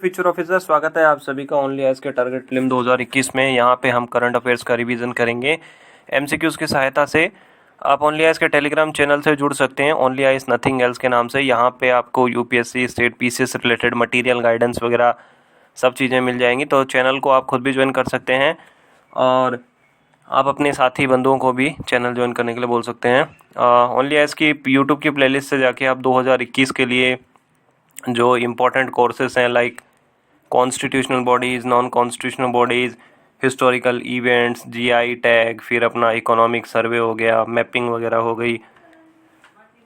Future officer, स्वागत है आप सभी का ओनली आइज के टारगेट फिल्म 2021 में। यहाँ पे हम करंट अफेयर्स का रिवीजन करेंगे एमसीक्यूज की सहायता से। आप ओनली आइज के टेलीग्राम चैनल से जुड़ सकते हैं, ओनली आइज नथिंग एल्स के नाम से। यहाँ पे आपको यूपीएससी, स्टेट पीसीएस से रिलेटेड मटेरियल, गाइडेंस वगैरह सब चीज़ें मिल जाएंगी। तो चैनल को आप खुद भी ज्वाइन कर सकते हैं और आप अपने साथी बंधुओं को भी चैनल ज्वाइन करने के लिए बोल सकते हैं। ओनली आइज की यूट्यूब की प्लेलिस्ट से जाके आप 2021 के लिए जो इम्पोर्टेंट कोर्सेस हैं, like constitutional bodies, non constitutional bodies, historical events, GI tag, फिर अपना इकोनॉमिक सर्वे हो गया, मैपिंग वगैरह हो गई,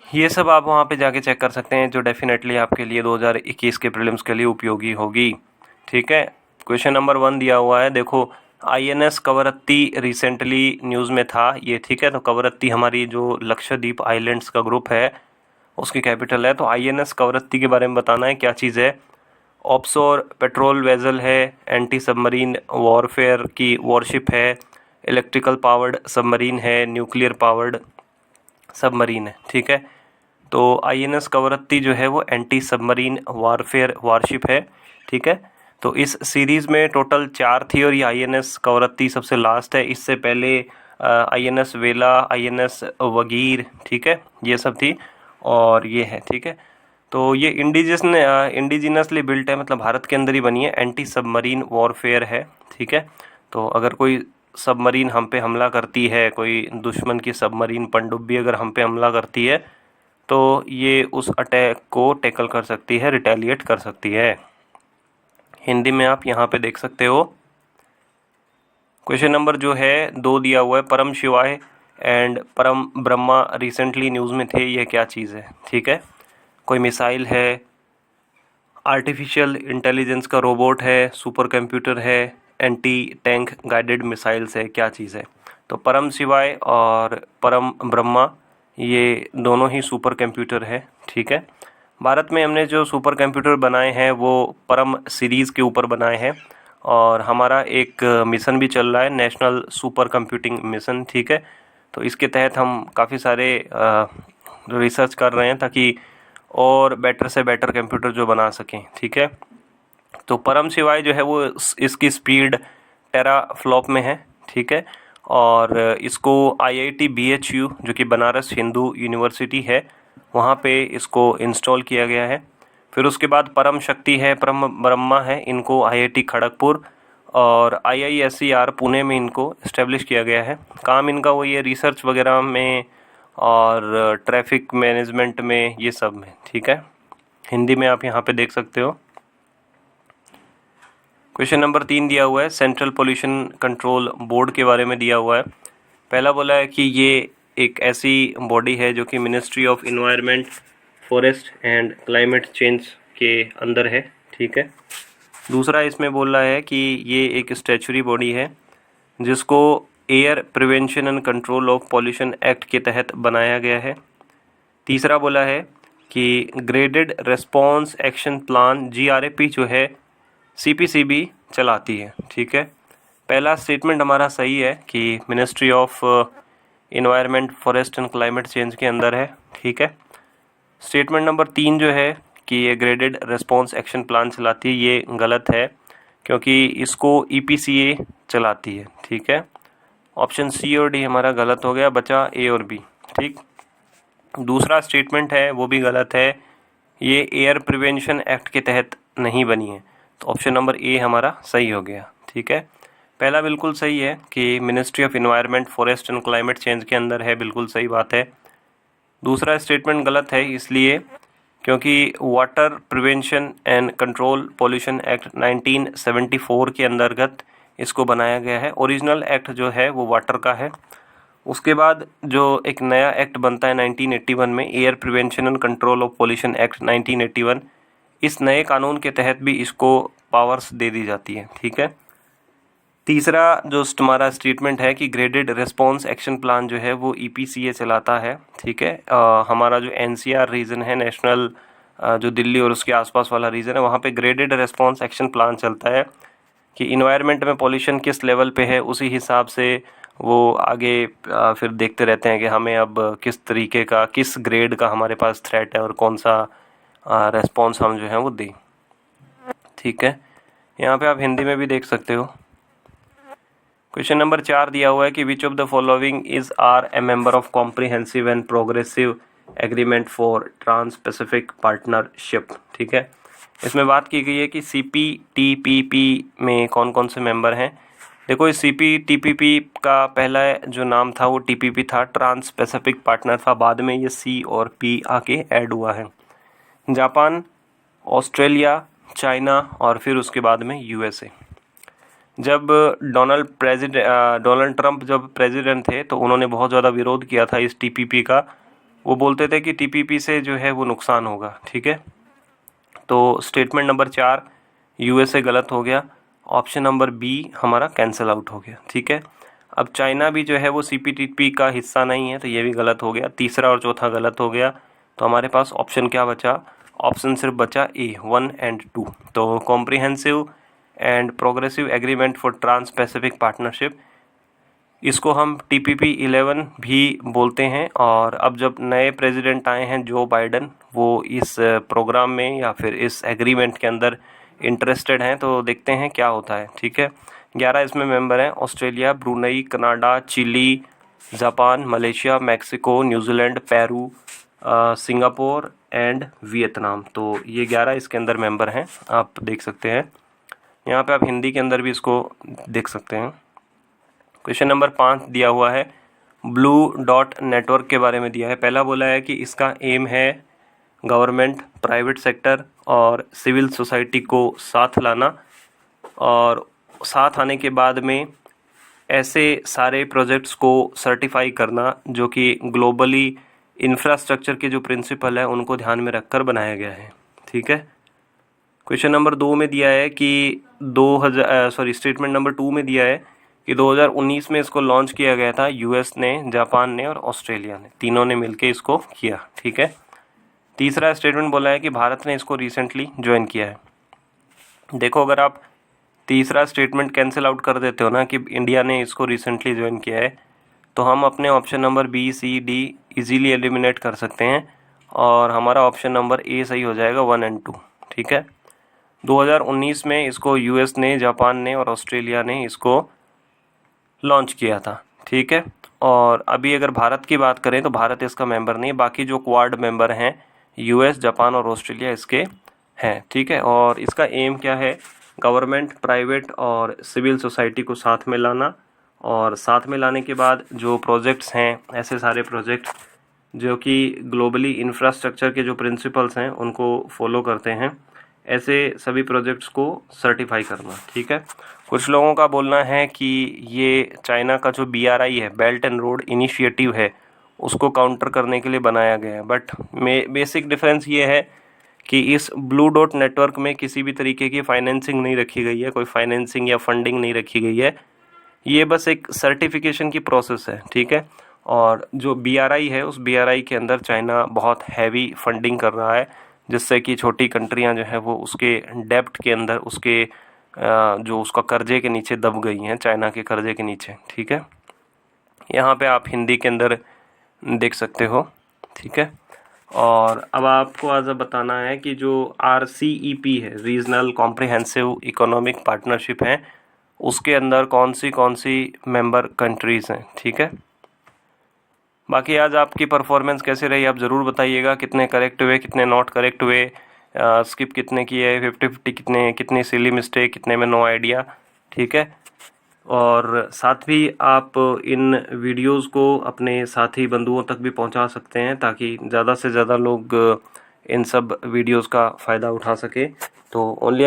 ये सब आप वहाँ पे जाके चेक कर सकते हैं, जो डेफिनेटली आपके लिए 2021 के प्रीलिम्स के लिए उपयोगी होगी। ठीक है, क्वेश्चन नंबर 1 दिया हुआ है, देखो आईएनएस कवरत्ती रिसेंटली न्यूज़ में था ये। ठीक है, तो कवरत्ती हमारी जो लक्षद्वीप आइलैंड्स का ग्रुप है उसकी कैपिटल है। तो आईएनएस कवरत्ती के बारे में बताना है क्या चीज़ है। ऑफशोर पेट्रोल वेजल है, एंटी सबमरीन वॉरफेयर की वॉरशिप है, इलेक्ट्रिकल पावर्ड सबमरीन है, न्यूक्लियर पावर्ड सबमरीन है। ठीक है, तो आईएनएस कवरत्ती जो है वो एंटी सबमरीन वॉरफेयर वॉरशिप है। ठीक है, तो इस सीरीज़ में टोटल 4 थी और ये आईएनएस कवरत्ती सबसे लास्ट है। इससे पहले आईएनएस वेला, आईएनएस वगीर, ठीक है, ये सब थी और ये है। ठीक है, तो ये इंडिजिनसली बिल्ट है, मतलब भारत के अंदर ही बनी है, एंटी सबमरीन वॉरफेयर है। ठीक है, तो अगर कोई सबमरीन हम पे हमला करती है, कोई दुश्मन की सबमरीन पनडुब्बी अगर हम पे हमला करती है, तो ये उस अटैक को टैकल कर सकती है, रिटेलिएट कर सकती है। हिंदी में आप यहाँ पे देख सकते हो। क्वेश्चन नंबर जो है 2 दिया हुआ है, परम शिवाय एंड परम ब्रह्मा रिसेंटली न्यूज़ में थे, ये क्या चीज़ है। ठीक है, कोई मिसाइल है, आर्टिफिशियल इंटेलिजेंस का रोबोट है, सुपर कंप्यूटर है, एंटी टैंक गाइडेड मिसाइल्स है, क्या चीज़ है। तो परम शिवाय और परम ब्रह्मा ये दोनों ही सुपर कंप्यूटर है। ठीक है, भारत में हमने जो सुपर कंप्यूटर बनाए हैं वो परम सीरीज़ के ऊपर बनाए हैं और हमारा एक मिशन भी चल रहा है, नेशनल सुपर कंप्यूटिंग मिशन। ठीक है, तो इसके तहत हम काफ़ी सारे रिसर्च कर रहे हैं ताकि और बेटर से बेटर कंप्यूटर जो बना सकें। ठीक है, तो परम शिवाय जो है वो इसकी स्पीड टेराफ्लॉप में है। ठीक है, और इसको आईआईटी बीएचयू जो कि बनारस हिंदू यूनिवर्सिटी है वहाँ पे इसको इंस्टॉल किया गया है। फिर उसके बाद परम शक्ति है, परम ब्रह्मा है, इनको आईआईटी खड़गपुर और आईआईएसईआर पुणे में इनको इस्टेब्लिश किया गया है। काम इनका वो ये रिसर्च वगैरह में और ट्रैफिक मैनेजमेंट में, ये सब में। ठीक है, हिंदी में आप यहाँ पे देख सकते हो। क्वेश्चन नंबर 3 दिया हुआ है, सेंट्रल पोल्यूशन कंट्रोल बोर्ड के बारे में दिया हुआ है। पहला बोला है कि ये एक ऐसी बॉडी है जो कि ministry of environment, forest and climate change के अंदर है। ठीक है, दूसरा इसमें बोल रहा है कि ये एक स्टैचुरी बॉडी है जिसको air prevention and control of pollution act के तहत बनाया गया है। तीसरा बोला है कि graded response action plan GRAP जो है सीपीसीबी चलाती है। ठीक है, पहला स्टेटमेंट हमारा सही है कि ministry of environment, forest and climate change के अंदर है। ठीक है, स्टेटमेंट नंबर 3 जो है कि ये ग्रेडेड रिस्पॉन्स एक्शन प्लान चलाती है, ये गलत है क्योंकि इसको ईपीसीए चलाती है। ठीक है, ऑप्शन सी और डी हमारा गलत हो गया, बचा ए और बी। ठीक, दूसरा स्टेटमेंट है वो भी गलत है, ये एयर प्रिवेंशन एक्ट के तहत नहीं बनी है, तो ऑप्शन नंबर ए हमारा सही हो गया। ठीक है, पहला बिल्कुल सही है कि ministry of environment, forest and climate change के अंदर है, बिल्कुल सही बात है। दूसरा स्टेटमेंट गलत है इसलिए क्योंकि water prevention and control pollution act 1974 के अंतर्गत इसको बनाया गया है। ओरिजिनल एक्ट जो है वो वाटर का है। उसके बाद जो एक नया एक्ट बनता है 1981 में, air prevention and control of pollution act 1981, इस नए कानून के तहत भी इसको पावर्स दे दी जाती है। ठीक है, तीसरा जो हमारा स्टेटमेंट है कि ग्रेडेड रिस्पॉन्स एक्शन प्लान जो है वो ईपीसीए चलाता है। ठीक है, हमारा जो एनसीआर रीजन है, नेशनल जो दिल्ली और उसके आसपास वाला रीजन है, वहाँ पे ग्रेडेड रिस्पॉन्स एक्शन प्लान चलता है कि इन्वायरमेंट में पॉल्यूशन किस लेवल पे है, उसी हिसाब से वो आगे फिर देखते रहते हैं कि हमें अब किस तरीके का, किस ग्रेड का हमारे पास थ्रेट है और कौन सा रिस्पॉन्स हम जो है वो दें। ठीक है, यहाँ पे आप हिंदी में भी देख सकते हो। क्वेश्चन नंबर 4 दिया हुआ है कि which of the following is are a member of comprehensive and progressive agreement for trans Pacific partnership. ठीक है, इसमें बात की गई है कि CPTPP में कौन कौन से मेंबर हैं। देखो, इस CPTPP का पहला जो नाम था वो TPP था, ट्रांस पैसिफिक पार्टनर था। बाद में ये C और P आके ऐड हुआ है। जापान, ऑस्ट्रेलिया, चाइना और फिर उसके बाद में USA। जब डोनाल्ड ट्रंप जब प्रेसिडेंट थे तो उन्होंने बहुत ज़्यादा विरोध किया था इस TPP का। वो बोलते थे कि TPP से जो है वो नुकसान होगा। ठीक है, तो स्टेटमेंट नंबर 4 USA गलत हो गया, ऑप्शन नंबर B हमारा कैंसिल आउट हो गया। ठीक है, अब चाइना भी जो है वो CPTPP का हिस्सा नहीं है, तो ये भी गलत हो गया। तीसरा और चौथा गलत हो गया, तो हमारे पास ऑप्शन क्या बचा? ऑप्शन सिर्फ बचा A 1 and 2। तो comprehensive and progressive agreement for trans Pacific partnership, इसको हम TPP 11 भी बोलते हैं। और अब जब नए प्रेसिडेंट आए हैं जो बाइडन, वो इस प्रोग्राम में या फिर इस एग्रीमेंट के अंदर इंटरेस्टेड हैं, तो देखते हैं क्या होता है। ठीक है, 11 इसमें मेंबर हैं, Australia, Brunei, Canada, Chile, Japan, Malaysia, Mexico, New Zealand, Peru, Singapore and Vietnam. तो ये 11 इसके अंदर मेंबर हैं, आप देख सकते हैं। यहाँ पे आप हिंदी के अंदर भी इसको देख सकते हैं। क्वेश्चन नंबर 5 दिया हुआ है, ब्लू डॉट नेटवर्क के बारे में दिया है। पहला बोला है कि इसका एम है गवर्नमेंट, प्राइवेट सेक्टर और सिविल सोसाइटी को साथ लाना, और साथ आने के बाद में ऐसे सारे प्रोजेक्ट्स को सर्टिफाई करना जो कि ग्लोबली इंफ्रास्ट्रक्चर के जो प्रिंसिपल है उनको ध्यान में रखकर बनाया गया है। ठीक है, क्वेश्चन नंबर 2 में दिया है कि स्टेटमेंट नंबर 2 में दिया है कि 2019 में इसको लॉन्च किया गया था। US ने, जापान ने और ऑस्ट्रेलिया ने, तीनों ने मिलकर इसको किया। ठीक है, तीसरा स्टेटमेंट बोला है कि भारत ने इसको रिसेंटली ज्वाइन किया है। देखो, अगर आप तीसरा स्टेटमेंट कैंसिल आउट कर देते हो ना कि इंडिया ने इसको रिसेंटली ज्वाइन किया है, तो हम अपने option number B, C, D easily eliminate कर सकते हैं और हमारा ऑप्शन नंबर A सही हो जाएगा 1 and 2। ठीक है, 2019 में इसको US ने, जापान ने और ऑस्ट्रेलिया ने इसको लॉन्च किया था। ठीक है, और अभी अगर भारत की बात करें तो भारत इसका मेंबर नहीं है, बाकी जो क्वाड मेंबर हैं US, जापान और ऑस्ट्रेलिया इसके हैं। ठीक है, और इसका एम क्या है? गवर्नमेंट, प्राइवेट और सिविल सोसाइटी को साथ में लाना, और साथ में लाने के बाद जो प्रोजेक्ट्स हैं, ऐसे सारे प्रोजेक्ट जो कि ग्लोबली इंफ्रास्ट्रक्चर के जो प्रिंसिपल्स हैं उनको फॉलो करते हैं, ऐसे सभी प्रोजेक्ट्स को सर्टिफाई करना। ठीक है, कुछ लोगों का बोलना है कि ये चाइना का जो BRI है, बेल्ट एंड रोड इनिशिएटिव है, उसको काउंटर करने के लिए बनाया गया है। बट बेसिक डिफरेंस ये है कि इस ब्लू डॉट नेटवर्क में किसी भी तरीके की फाइनेंसिंग नहीं रखी गई है, कोई फाइनेंसिंग या फंडिंग नहीं रखी गई है। ये बस एक सर्टिफिकेशन की प्रोसेस है। ठीक है, और जो BRI है, उस BRI के अंदर चाइना बहुत हैवी फंडिंग कर रहा है, जिससे कि छोटी कंट्रियां जो है वो उसके डेब्ट के अंदर, उसके जो उसका कर्जे के नीचे दब गई हैं, चाइना के कर्जे के नीचे। ठीक है, यहाँ पे आप हिंदी के अंदर देख सकते हो। ठीक है, और अब आपको आज बताना है कि जो RCEP है, रीजनल कॉम्प्रिहेंसिव इकोनॉमिक पार्टनरशिप है, उसके अंदर कौन सी मेंबर कंट्रीज़ हैं। ठीक है, बाकी आज आपकी परफॉर्मेंस कैसे रही आप ज़रूर बताइएगा। कितने करेक्ट हुए, कितने नॉट करेक्ट हुए, स्किप कितने किए, 50-50 कितने सिली मिस्टेक, कितने में नो आइडिया। ठीक है, और साथ भी आप इन वीडियोस को अपने साथी बंधुओं तक भी पहुंचा सकते हैं, ताकि ज़्यादा से ज़्यादा लोग इन सब वीडियोस का फ़ायदा उठा सके। तो ओनली